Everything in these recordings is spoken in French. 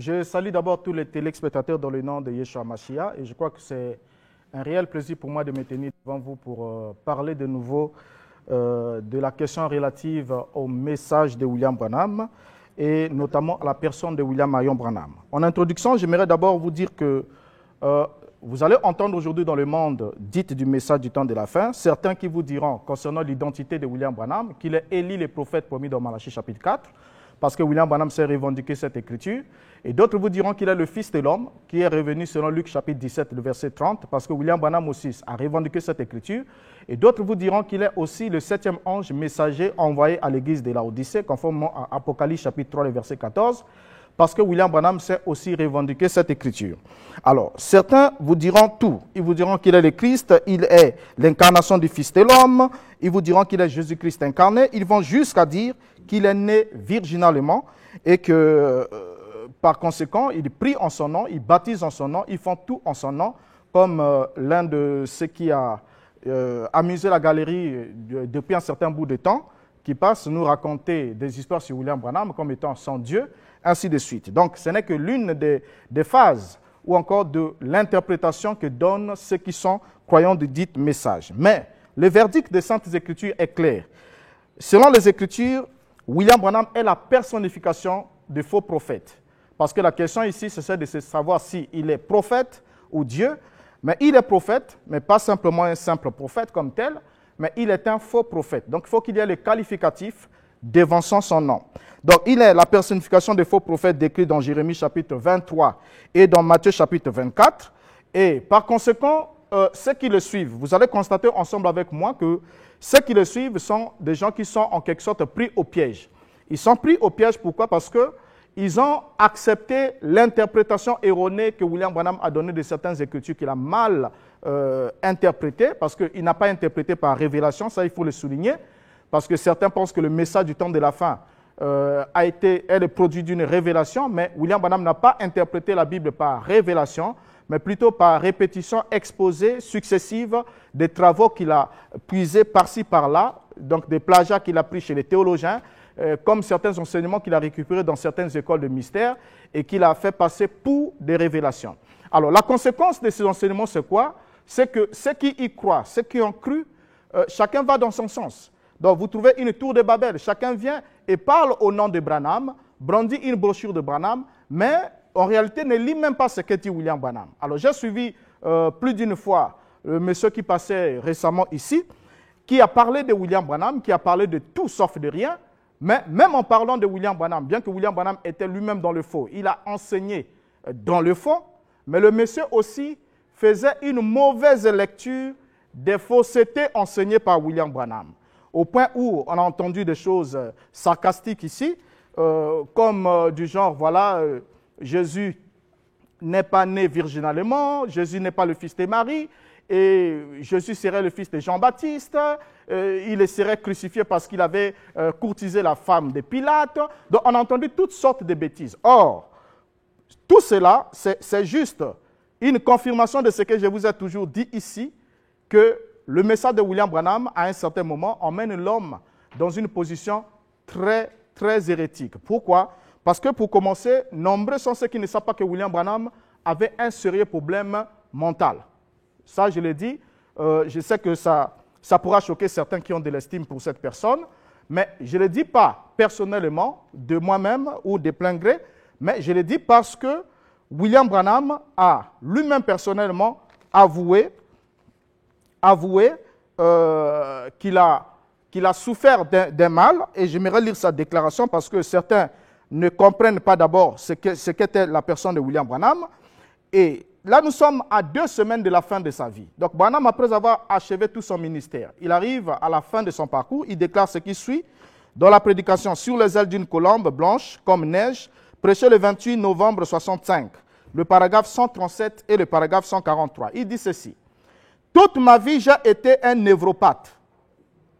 Je salue d'abord tous les téléspectateurs dans le nom de Yeshua Mashiach et je crois que c'est un réel plaisir pour moi de me tenir devant vous pour parler de nouveau de la question relative au message de William Branham et notamment à la personne de William Marion Branham. En introduction, j'aimerais d'abord vous dire que vous allez entendre aujourd'hui dans le monde dit du message du temps de la fin, certains qui vous diront concernant l'identité de William Branham qu'il est Élie le prophète promis dans Malachie chapitre 4, parce que William Branham s'est revendiqué cette écriture, et d'autres vous diront qu'il est le Fils de l'homme, qui est revenu selon Luc chapitre 17, le verset 30, parce que William Branham aussi a revendiqué cette écriture, et d'autres vous diront qu'il est aussi le 7e ange messager envoyé à l'église de Laodicée, conformément à Apocalypse chapitre 3, le verset 14, parce que William Branham s'est aussi revendiqué cette écriture. Alors, certains vous diront tout. Ils vous diront qu'il est le Christ, il est l'incarnation du Fils de l'homme, ils vous diront qu'il est Jésus-Christ incarné, ils vont jusqu'à dire qu'il est né virginalement et que, par conséquent, il prie en son nom, il baptise en son nom, ils font tout en son nom, comme l'un de ceux qui a amusé la galerie depuis un certain bout de temps, qui passe nous raconter des histoires sur William Branham comme étant son Dieu, ainsi de suite. Donc, ce n'est que l'une des phases ou encore de l'interprétation que donnent ceux qui sont croyants du dit message. Mais le verdict des Saintes Écritures est clair. Selon les Écritures, William Branham est la personnification des faux prophètes. Parce que la question ici, c'est de savoir s'il est prophète ou Dieu. Mais il est prophète, mais pas simplement un simple prophète comme tel, mais il est un faux prophète. Donc, il faut qu'il y ait le qualificatif devançant son nom. Donc, il est la personnification des faux prophètes décrits dans Jérémie chapitre 23 et dans Matthieu chapitre 24. Et par conséquent, ceux qui le suivent, vous allez constater ensemble avec moi que ceux qui le suivent sont des gens qui sont en quelque sorte pris au piège. Ils sont pris au piège, pourquoi? Parce qu'ils ont accepté l'interprétation erronée que William Branham a donnée de certaines écritures qu'il a mal interprétées, parce qu'il n'a pas interprété par révélation, ça il faut le souligner, parce que certains pensent que le message du temps de la fin est le produit d'une révélation, mais William Branham n'a pas interprété la Bible par révélation, mais plutôt par répétition exposée successive des travaux qu'il a puisés par-ci, par-là, donc des plagiats qu'il a pris chez les théologiens, comme certains enseignements qu'il a récupérés dans certaines écoles de mystère et qu'il a fait passer pour des révélations. Alors, la conséquence de ces enseignements, c'est quoi? C'est que ceux qui y croient, ceux qui ont cru, chacun va dans son sens. Donc, vous trouvez une tour de Babel, chacun vient et parle au nom de Branham, brandit une brochure de Branham, mais en réalité ne lit même pas ce que dit William Branham. Alors, j'ai suivi plus d'une fois le monsieur qui passait récemment ici, qui a parlé de William Branham, qui a parlé de tout sauf de rien, mais même en parlant de William Branham, bien que William Branham était lui-même dans le faux, il a enseigné dans le faux, mais le monsieur aussi faisait une mauvaise lecture des faussetés enseignées par William Branham. Au point où on a entendu des choses sarcastiques ici, comme du genre, voilà, Jésus n'est pas né virginalement, Jésus n'est pas le fils de Marie, et Jésus serait le fils de Jean-Baptiste, il serait crucifié parce qu'il avait courtisé la femme de Pilate. Donc on a entendu toutes sortes de bêtises. Or, tout cela, c'est juste une confirmation de ce que je vous ai toujours dit ici, que le message de William Branham, à un certain moment, emmène l'homme dans une position très, très hérétique. Pourquoi? Parce que, pour commencer, nombreux sont ceux qui ne savent pas que William Branham avait un sérieux problème mental. Ça, je l'ai dit, je sais que ça pourra choquer certains qui ont de l'estime pour cette personne, mais je ne le dis pas personnellement, de moi-même ou de plein gré, mais je le dis parce que William Branham a lui-même personnellement avoué qu'il a souffert d'un mal, et j'aimerais lire sa déclaration parce que certains ne comprennent pas d'abord ce qu'était la personne de William Branham. Et là, nous sommes à 2 semaines de la fin de sa vie. Donc, Branham, après avoir achevé tout son ministère, il arrive à la fin de son parcours, il déclare ce qui suit dans la prédication sur les ailes d'une colombe blanche comme neige, prêché le 28 novembre 65, le paragraphe 137 et le paragraphe 143. Il dit ceci: toute ma vie, j'ai été un névropathe.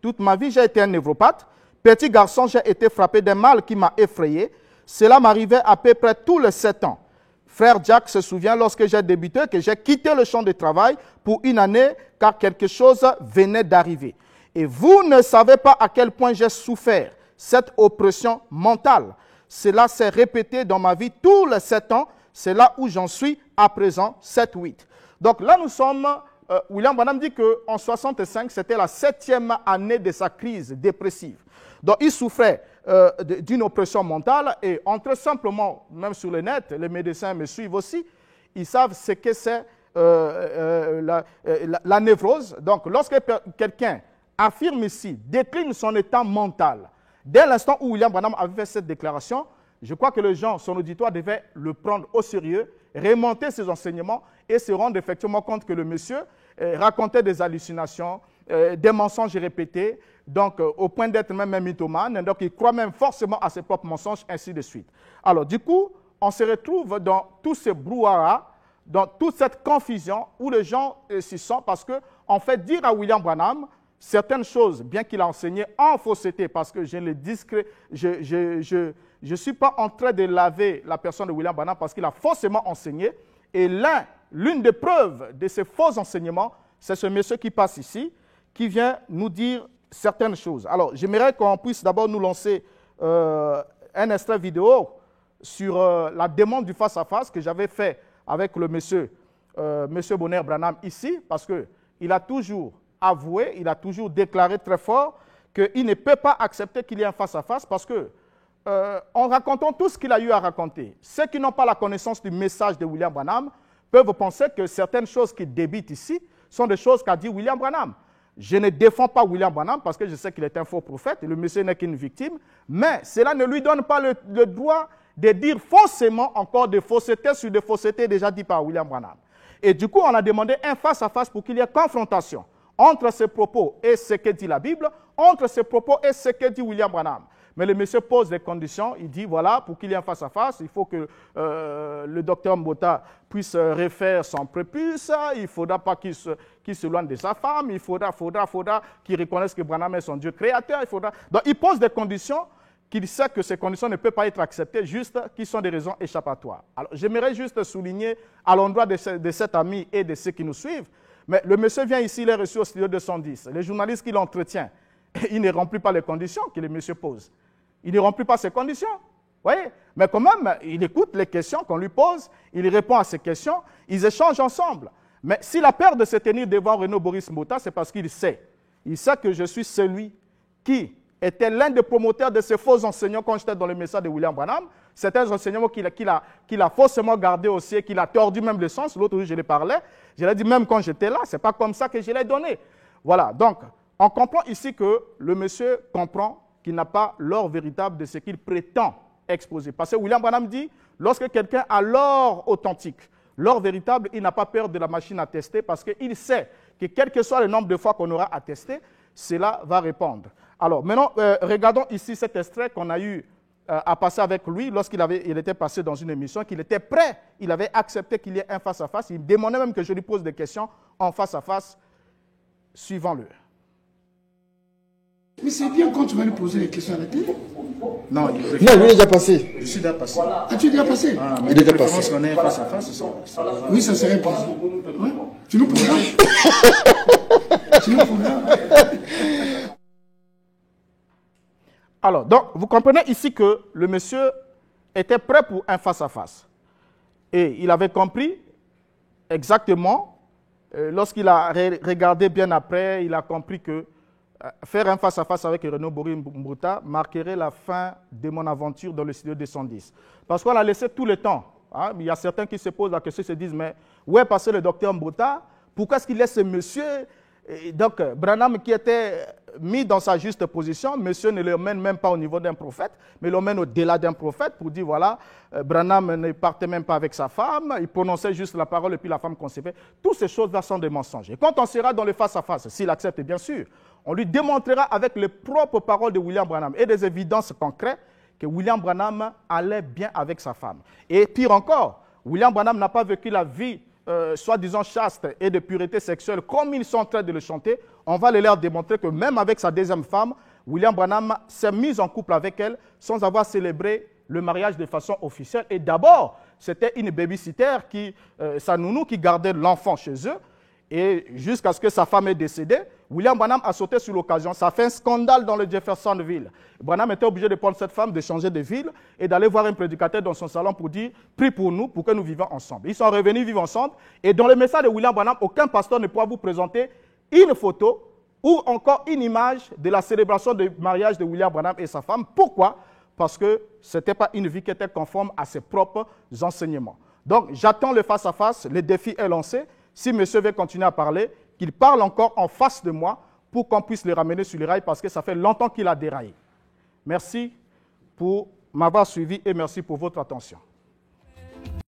Toute ma vie, j'ai été un névropathe. Petit garçon, j'ai été frappé d'un mal qui m'a effrayé. Cela m'arrivait à peu près tous les 7 ans. Frère Jack se souvient lorsque j'ai débuté que j'ai quitté le champ de travail pour une année car quelque chose venait d'arriver. Et vous ne savez pas à quel point j'ai souffert cette oppression mentale. cela s'est répété dans ma vie tous les 7 ans. C'est là où j'en suis à présent, 7-8. Donc là, nous sommes... William Branham dit qu'en 65, c'était la 7e année de sa crise dépressive. Donc, il souffrait d'une oppression mentale et entrer simplement, même sur le net, les médecins me suivent aussi, ils savent ce que c'est la névrose. Donc, lorsque quelqu'un affirme ici, décline son état mental, dès l'instant où William Branham avait fait cette déclaration, je crois que les gens, son auditoire, devaient le prendre au sérieux, remonter ses enseignements et se rendre effectivement compte que le monsieur racontait des hallucinations, des mensonges répétés, donc au point d'être même un mythomane, donc il croit même forcément à ses propres mensonges, ainsi de suite. Alors du coup, on se retrouve dans tout ce brouhaha, dans toute cette confusion où les gens s'y sont, parce qu'en fait, dire à William Branham certaines choses, bien qu'il a enseigné en fausseté, parce que je ne suis pas en train de laver la personne de William Branham parce qu'il a faussement enseigné, et l'une des preuves de ces faux enseignements, c'est ce monsieur qui passe ici, qui vient nous dire certaines choses. Alors, j'aimerais qu'on puisse d'abord nous lancer un extrait vidéo sur la demande du face-à-face que j'avais fait avec le monsieur Bonner Branham ici, parce qu'il a toujours avoué, il a toujours déclaré très fort qu'il ne peut pas accepter qu'il y ait un face-à-face parce que, en racontant tout ce qu'il a eu à raconter, ceux qui n'ont pas la connaissance du message de William Branham peuvent penser que certaines choses qu'il débite ici sont des choses qu'a dit William Branham. Je ne défends pas William Branham parce que je sais qu'il est un faux prophète et le monsieur n'est qu'une victime, mais cela ne lui donne pas le droit de dire faussement encore des faussetés sur des faussetés déjà dites par William Branham. Et du coup, on a demandé un face-à-face pour qu'il y ait confrontation entre ses propos et ce que dit la Bible, entre ses propos et ce que dit William Branham. Mais le monsieur pose des conditions, il dit, voilà, pour qu'il y ait un face-à-face, il faut que le docteur Mbota puisse refaire son prépuce, il ne faudra pas qu'il s'éloigne de sa femme, il faudra qu'il reconnaisse que Branham est son Dieu créateur, Donc il pose des conditions qu'il sait que ces conditions ne peuvent pas être acceptées, juste qui sont des raisons échappatoires. Alors j'aimerais juste souligner à l'endroit de cet ami et de ceux qui nous suivent, mais le monsieur vient ici, il est reçu au studio 210. Les journalistes qui l'entretiennent, il ne remplit pas les conditions que le monsieur pose. Il ne remplit pas ces conditions. Voyez? Mais quand même, il écoute les questions qu'on lui pose, il répond à ces questions, ils échangent ensemble. Mais s'il a peur de se tenir devant Renaud Boris Mbota, c'est parce qu'il sait. Il sait que je suis celui qui était l'un des promoteurs de ces faux enseignants quand j'étais dans le message de William Branham. Certains enseignements qu'il a faussement gardés aussi et qu'il a tordu même le sens. L'autre jour, je lui parlais. Je lui ai dit, même quand j'étais là, ce n'est pas comme ça que je l'ai donné. Voilà, donc, on comprend ici que le monsieur comprend qu'il n'a pas l'or véritable de ce qu'il prétend exposer. Parce que William Branham dit, lorsque quelqu'un a l'or authentique, l'or véritable, il n'a pas peur de la machine à tester parce qu'il sait que quel que soit le nombre de fois qu'on aura à tester, cela va répondre. Alors maintenant, regardons ici cet extrait qu'on a eu à passer avec lui lorsqu'il était passé dans une émission, qu'il était prêt, il avait accepté qu'il y ait un face-à-face. Il demandait même que je lui pose des questions en face-à-face, suivant-le. Mais c'est bien quand tu vas lui poser les questions à la télé. Non, lui est déjà passé. Je suis déjà passé. Ah, tu es déjà passé? Il est déjà passé. On est face à face, oui, ça serait plaisir. Ouais. Tu nous programmes. Tu nous programmes. Alors, donc, vous comprenez ici que le monsieur était prêt pour un face-à-face. Et il avait compris exactement, lorsqu'il a regardé bien après, il a compris que faire un face-à-face avec Renaud Boris Mbota marquerait la fin de mon aventure dans le studio 210. Parce qu'on a laissé tout le temps. Hein, il y a certains qui se posent la question, se disent, mais où est passé le docteur Mbota? Pourquoi est-ce qu'il laisse ce monsieur? Et donc, Branham qui était mis dans sa juste position, monsieur ne l'emmène même pas au niveau d'un prophète, mais l'emmène au-delà d'un prophète pour dire, voilà, Branham ne partait même pas avec sa femme, il prononçait juste la parole et puis la femme concevait. Toutes ces choses-là sont des mensonges. Et quand on sera dans le face-à-face, s'il accepte bien sûr, on lui démontrera avec les propres paroles de William Branham et des évidences concrètes que William Branham allait bien avec sa femme. Et pire encore, William Branham n'a pas vécu la vie soi-disant chaste et de pureté sexuelle comme ils sont en train de le chanter. On va leur démontrer que même avec sa deuxième femme, William Branham s'est mis en couple avec elle sans avoir célébré le mariage de façon officielle. Et d'abord, c'était une babysitter, sa nounou, qui gardait l'enfant chez eux. Et jusqu'à ce que sa femme est décédée, William Branham a sauté sur l'occasion. Ça a fait un scandale dans le Jeffersonville. Branham était obligé de prendre cette femme, de changer de ville et d'aller voir un prédicateur dans son salon pour dire « Prie pour nous, pour que nous vivions ensemble ». Ils sont revenus vivre ensemble. Et dans le message de William Branham, aucun pasteur ne pourra vous présenter une photo ou encore une image de la célébration du mariage de William Branham et sa femme. Pourquoi? Parce que ce n'était pas une vie qui était conforme à ses propres enseignements. Donc, j'attends le face-à-face, le défi est lancé. Si monsieur veut continuer à parler, qu'il parle encore en face de moi pour qu'on puisse le ramener sur les rails parce que ça fait longtemps qu'il a déraillé. Merci pour m'avoir suivi et merci pour votre attention.